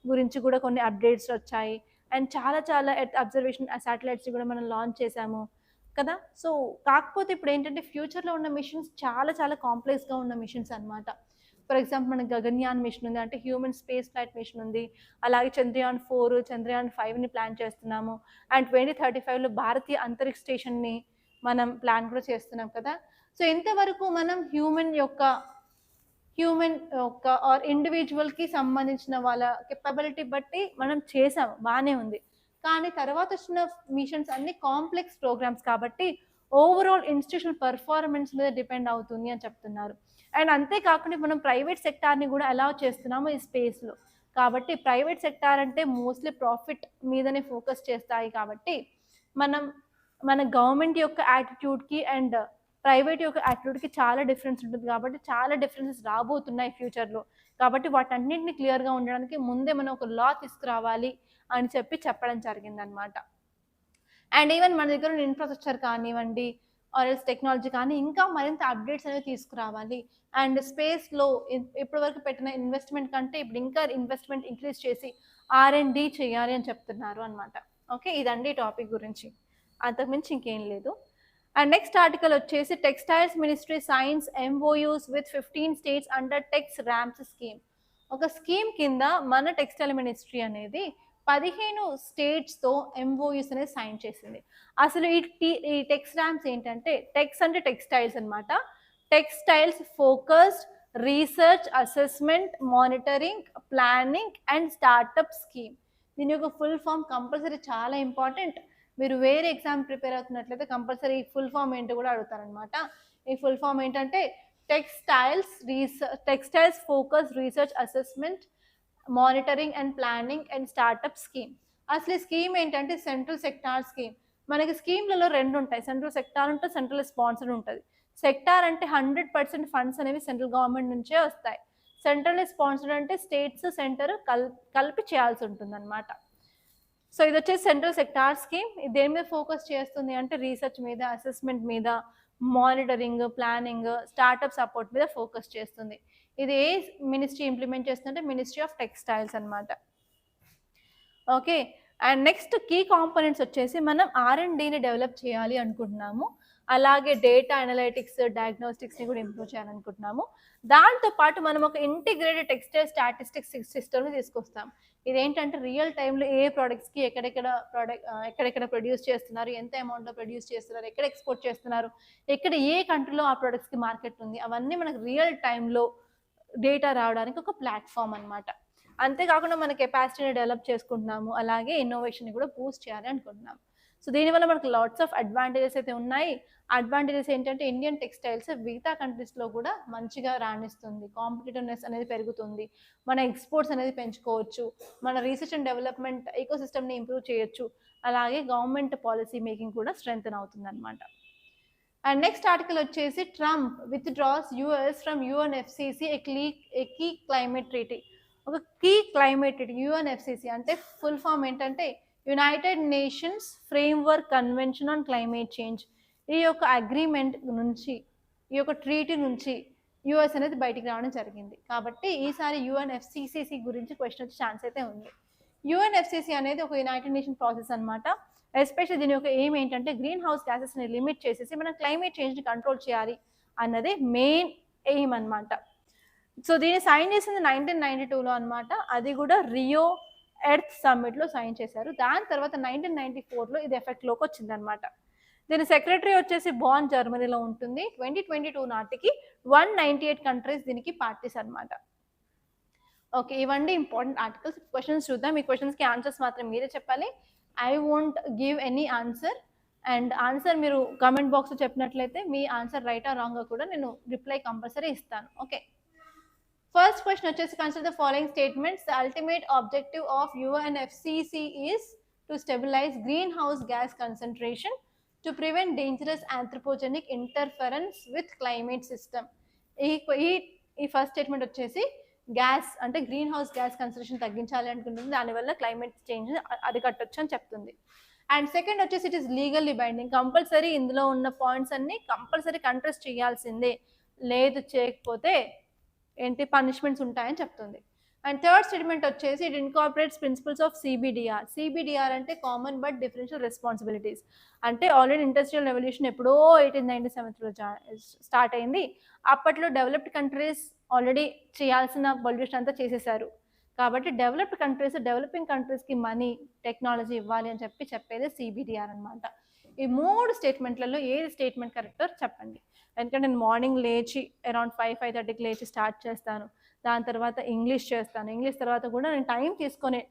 గురించి కూడా కొన్ని అప్డేట్స్ వచ్చాయి. అండ్ చాలా చాలా ఎర్త్ అబ్జర్వేషన్ శాటిలైట్స్‌ని కూడా మనం లాంచ్ చేశాము కదా! సో, కాకపోతే ఇప్పుడేంటంటే ఫ్యూచర్‌లో ఉన్న మిషన్స్ చాలా చాలా కాంప్లెక్స్‌గా ఉన్న మిషన్స్ అనమాట. ఫర్ ఎగ్జాంపుల్ మనకి గగన్యాన్ మిషన్ ఉంది. అంటే హ్యూమన్ స్పేస్ ఫ్లైట్ మిషన్ ఉంది. అలాగే చంద్రయాన్ 4, చంద్రయాన్ 5ని ప్లాన్ చేస్తున్నాము. అండ్ 2035లో భారతీయ అంతరిక్ష స్టేషన్‌ని మనం ప్లాన్ కూడా చేస్తున్నాం కదా! సో, ఇంతవరకు మనం హ్యూమన్ యొక్క హ్యూమన్ ఒక ఆర్ ఇండివిజువల్కి సంబంధించిన వాళ్ళ కెపబిలిటీ బట్టి మనం చేసాం, బాగానే ఉంది. కానీ తర్వాత వచ్చిన మిషన్స్ అన్ని కాంప్లెక్స్ ప్రోగ్రామ్స్ కాబట్టి ఓవరాల్ ఇన్స్టిట్యూషనల్ పర్ఫార్మెన్స్ మీద డిపెండ్ అవుతుంది అని చెప్తున్నారు. అండ్ అంతేకాకుండా మనం ప్రైవేట్ సెక్టార్ని కూడా అలౌ చేస్తున్నాము ఈ స్పేస్లో. కాబట్టి ప్రైవేట్ సెక్టార్ అంటే మోస్ట్లీ ప్రాఫిట్ మీదనే ఫోకస్ చేస్తాయి. కాబట్టి మనం మన గవర్నమెంట్ యొక్క యాటిట్యూడ్కి అండ్ ప్రైవేట్ యొక్క యాటిట్యూడ్కి చాలా డిఫరెన్స్ ఉంటుంది. కాబట్టి చాలా డిఫరెన్సెస్ రాబోతున్నాయి ఫ్యూచర్లో. కాబట్టి వాటన్నింటినీ క్లియర్గా ఉండడానికి ముందే మనం ఒక లా తీసుకురావాలి అని చెప్పడం జరిగిందనమాట. అండ్ ఈవెన్ మన దగ్గర ఉన్న ఇన్ఫ్రాస్ట్రక్చర్ కానివ్వండి ఆర్ఎల్స్ టెక్నాలజీ కానీ ఇంకా మరింత అప్డేట్స్ అనేవి తీసుకురావాలి. అండ్ స్పేస్లో ఇప్పటి వరకు పెట్టిన ఇన్వెస్ట్మెంట్ కంటే ఇప్పుడు ఇంకా ఇన్వెస్ట్మెంట్ ఇంక్రీజ్ చేసి R&D చేయాలి అని చెప్తున్నారు అనమాట. ఓకే, ఇదండి టాపిక్ గురించి, అంతకుమించి ఇంకేం లేదు. అండ్ నెక్స్ట్ ఆర్టికల్ వచ్చేసి textiles ministry signs MOUs with 15 states under tex ramps scheme. ఒక స్కీమ్ కింద మన టెక్స్టైల్ మినిస్ట్రీ అనేది 15 స్టేట్స్తో MOUs అనేది సైన్ చేసింది. అసలు ఈ టెక్స్ ర్యాంప్స్ ఏంటంటే, టెక్స్ అంటే టెక్స్టైల్స్ అనమాట. Textiles focused research assessment monitoring planning and startup scheme. దీని యొక్క ఫుల్ ఫామ్ కంపల్సరీ చాలా ఇంపార్టెంట్. మీరు వేరే ఎగ్జామ్ ప్రిపేర్ అవుతున్నట్లయితే కంపల్సరీ ఫుల్ ఫామ్ ఏంటో కూడా అడుగుతారనమాట. ఈ ఫుల్ ఫామ్ ఏంటంటే textiles focus research assessment monitoring and planning and startup scheme. అసలు ఈ స్కీమ్ ఏంటంటే సెంట్రల్ సెక్టార్ స్కీమ్. మనకి స్కీమ్లలో రెండు ఉంటాయి, సెంట్రల్ సెక్టార్ ఉంటుంది, సెంట్రల్ స్పాన్సర్ ఉంటుంది. సెక్టార్ అంటే 100% ఫండ్స్ అనేవి సెంట్రల్ గవర్నమెంట్ నుంచే వస్తాయి. సెంట్రల్ స్పాన్సర్ అంటే స్టేట్స్ సెంటర్ కలిపి చేయాల్సి ఉంటుంది అనమాట. సో ఇది వచ్చేసి సెంట్రల్ సెక్టార్ స్కీమ్. దేని మీద ఫోకస్ చేస్తుంది అంటే రీసెర్చ్ మీద, అసెస్మెంట్ మీద, మానిటరింగ్, ప్లానింగ్, స్టార్టప్ సపోర్ట్ మీద ఫోకస్ చేస్తుంది. ఇది ఏ మినిస్ట్రీ ఇంప్లిమెంట్ చేస్తుందంటే మినిస్ట్రీ ఆఫ్ టెక్స్టైల్స్ అనమాట. Okay, and next key components వచ్చేసి మనం R&Dని డెవలప్ చేయాలి అనుకుంటున్నాము. అలాగే డేటా అనలైటిక్స్ డయాగ్నోస్టిక్స్ని కూడా ఇంప్రూవ్ చేయాలనుకుంటున్నాము. దాంతోపాటు మనం ఒక ఇంటిగ్రేటెడ్ టెక్స్టైల్ స్టాటిస్టిక్స్ సిస్టమ్ని తీసుకొస్తాం. ఇదేంటంటే రియల్ టైంలో ఏ ప్రోడక్ట్స్కి ఎక్కడెక్కడ ప్రొడ్యూస్ చేస్తున్నారు, ఎంత అమౌంట్లో ప్రొడ్యూస్ చేస్తున్నారు, ఎక్కడ ఎక్స్పోర్ట్ చేస్తున్నారు, ఎక్కడ ఏ కంట్రీలో ఆ ప్రోడక్ట్స్కి మార్కెట్ ఉంది, అవన్నీ మనకు రియల్ టైంలో డేటా రావడానికి ఒక ప్లాట్ఫామ్ అనమాట. అంతేకాకుండా మన కెపాసిటీని డెవలప్ చేసుకుంటున్నాము, అలాగే ఇన్నోవేషన్ని కూడా బూస్ట్ చేయాలి అనుకుంటున్నాము. సో దీనివల్ల మనకు లాట్స్ ఆఫ్ అడ్వాంటేజెస్ అయితే ఉన్నాయి. అడ్వాంటేజెస్ ఏంటంటే ఇండియన్ టెక్స్టైల్స్ మిగతా కంట్రీస్లో కూడా మంచిగా రాణిస్తుంది, కాంపిటేటివ్నెస్ అనేది పెరుగుతుంది, మన ఎక్స్పోర్ట్స్ అనేది పెంచుకోవచ్చు, మన రీసెర్చ్ అండ్ డెవలప్మెంట్ ఎకోసిస్టమ్ని ఇంప్రూవ్ చేయొచ్చు, అలాగే గవర్నమెంట్ పాలసీ మేకింగ్ కూడా స్ట్రెంగ్తన్ అవుతుంది అనమాట. అండ్ నెక్స్ట్ ఆర్టికల్ వచ్చేసి Trump withdraws US from UNFCCC a key climate treaty. ఒక కీ క్లైమేట్ ట్రీటీ, UNFCCC అంటే ఫుల్ ఫామ్ ఏంటంటే United Nations framework convention on climate change. ఈ యొక్క అగ్రిమెంట్ నుంచి, ఈ యొక్క ట్రీటీ నుంచి US అనేది బయటికి రావడం జరిగింది. కాబట్టి ఈసారి UNFCCC గురించి క్వశ్చన్ వచ్చే ఛాన్స్ అయితే ఉంది. UNFCCC అనేది ఒక యునైటెడ్ నేషన్ ప్రాసెస్ అనమాట. ఎస్పెషల్లీ దీని యొక్క ఎయిమ్ ఏంటంటే గ్రీన్ హౌస్ గ్యాసెస్ని లిమిట్ చేసేసి మనం క్లైమేట్ చేంజ్ని కంట్రోల్ చేయాలి అన్నది మెయిన్ ఎయిమ్ అనమాట. సో దీన్ని సైన్ చేసింది 1992లో అనమాట. అది కూడా రియో ఎర్త్ సమ్మిట్లో సైన్ చేశారు. దాని తర్వాత 1994లో ఇది ఎఫెక్ట్లోకి వచ్చిందనమాట. దీని సెక్రటరీ వచ్చేసి బాన్, జర్మనీలో ఉంటుంది. 2022 నాటికి 198 కంట్రీస్ దీనికి పార్టీస్ అనమాట. ఓకే, ఇవన్నీ ఇంపార్టెంట్ ఆర్టికల్స్. క్వశ్చన్స్ చూద్దాం. ఈ క్వశ్చన్స్కి ఆన్సర్స్ మాత్రం మీరే చెప్పాలి. I won't give any answer. అండ్ ఆన్సర్ మీరు కామెంట్ బాక్స్లో చెప్పినట్లయితే మీ ఆన్సర్ రైటా రాంగా కూడా నేను రిప్లై కంపల్సరీ ఇస్తాను. ఓకే, ఫస్ట్ క్వశ్చన్ వచ్చేసి consider the following statements. The ultimate objective of UNFCCC is to stabilise greenhouse gas concentration to prevent dangerous anthropogenic interference with climate system. ఈ ఫస్ట్ స్టేట్మెంట్ వచ్చేసి gas అంటే greenhouse gas concentration తగ్గించాలి అనుకుంటుంది, దానివల్ల climate change అరికట్టొచ్చు అని చెప్తుంది. And second వచ్చేసి it is legally binding. Compulsory ఇందులో ఉన్న పాయింట్స్ అన్ని కంపల్సరీ కంట్రెస్ట్ చేయాల్సిందే, లేదు చేయకపోతే ఏంటి పనిష్మెంట్స్ ఉంటాయని చెప్తుంది. అండ్ థర్డ్ స్టేట్మెంట్ వచ్చేసి it incorporates principles of CBDR. CBDR అంటే కామన్ బట్ డిఫరెన్షియల్ రెస్పాన్సిబిలిటీస్. అంటే ఆల్రెడీ ఇండస్ట్రియల్ రెవల్యూషన్ ఎప్పుడో 1897లో స్టార్ట్ అయింది. అప్పట్లో డెవలప్డ్ కంట్రీస్ ఆల్రెడీ చేయాల్సిన పొల్యూషన్ అంతా చేసేసారు. కాబట్టి డెవలప్డ్ కంట్రీస్ డెవలపింగ్ కంట్రీస్కి మనీ, టెక్నాలజీ ఇవ్వాలి అని చెప్పేది CBDR అనమాట. ఈ 3 స్టేట్మెంట్లలో ఏది స్టేట్మెంట్ కరెక్టో చెప్పండి. ఎందుకంటే నేను మార్నింగ్ లేచి అరౌండ్ 5:30కి లేచి స్టార్ట్ చేస్తాను. దాని తర్వాత ఇంగ్లీష్ చేస్తాను. ఇంగ్లీష్ తర్వాత కూడా నేను టైం తీసుకొని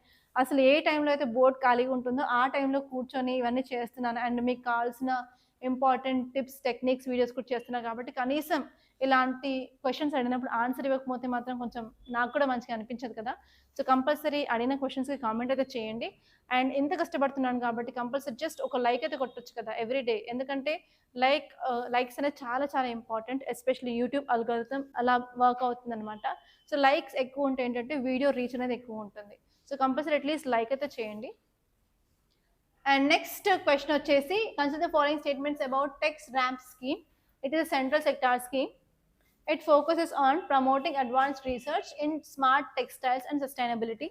అసలు ఏ టైంలో అయితే బోర్డ్ ఖాళీగా ఉంటుందో ఆ టైంలో కూర్చొని ఇవన్నీ చేస్తున్నాను. అండ్ మీకు కావాల్సిన ఇంపార్టెంట్ టిప్స్, టెక్నిక్స్, వీడియోస్ కూడా చేస్తున్నాను కాబట్టి కనీసం ఇలాంటి క్వశ్చన్స్ అడిగినప్పుడు ఆన్సర్ ఇవ్వకపోతే మాత్రం కొంచెం నాకు కూడా మంచిగా అనిపించదు కదా. సో కంపల్సరీ అడిగిన క్వశ్చన్స్కి కామెంట్ అయితే చేయండి. అండ్ ఇంత కష్టపడుతున్నాను కాబట్టి కంపల్సరీ జస్ట్ ఒక లైక్ అయితే కొట్టొచ్చు కదా ఎవ్రీ డే. ఎందుకంటే లైక్స్ అనేది చాలా చాలా ఇంపార్టెంట్. ఎస్పెషల్లీ యూట్యూబ్ అల్గోరిథం అలా వర్క్ అవుతుందన్నమాట. సో లైక్స్ ఎక్కువ ఉంటే ఏంటంటే వీడియో రీచ్ అనేది ఎక్కువ ఉంటుంది. సో కంపల్సరీ అట్లీస్ట్ లైక్ అయితే చేయండి. అండ్ నెక్స్ట్ క్వశ్చన్ వచ్చేసి consider following statements about tex ramp scheme. It is central sector scheme. It focuses on promoting advanced research in smart textiles and sustainability.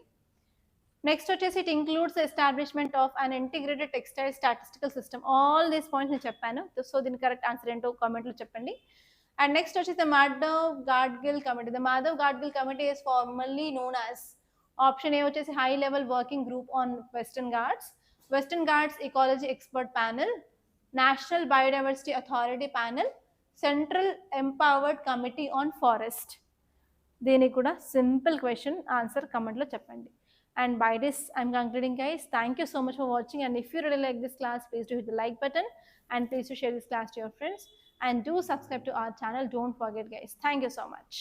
Next వచ్చేసి it includes the establishment of an integrated textile statistical system. All these points నేను చెప్పాను. So దీని correct answer ఏంటో కామెంట్లో చెప్పండి. And next వచ్చేసి the Madhav Gadgil committee. The Madhav Gadgil committee is formerly known as option A వచ్చేసి high level working group on Western Ghats, Western Ghats ecology expert panel, National Biodiversity Authority panel, central empowered committee on forest. దీనికి కూడా simple question answer కమెంట్లో చెప్పండి. And by this I'm concluding guys. Thank you so much for watching. And if you really like this class, please do hit the like button and please do share this class to your friends and do subscribe to our channel. Don't forget guys. Thank you so much.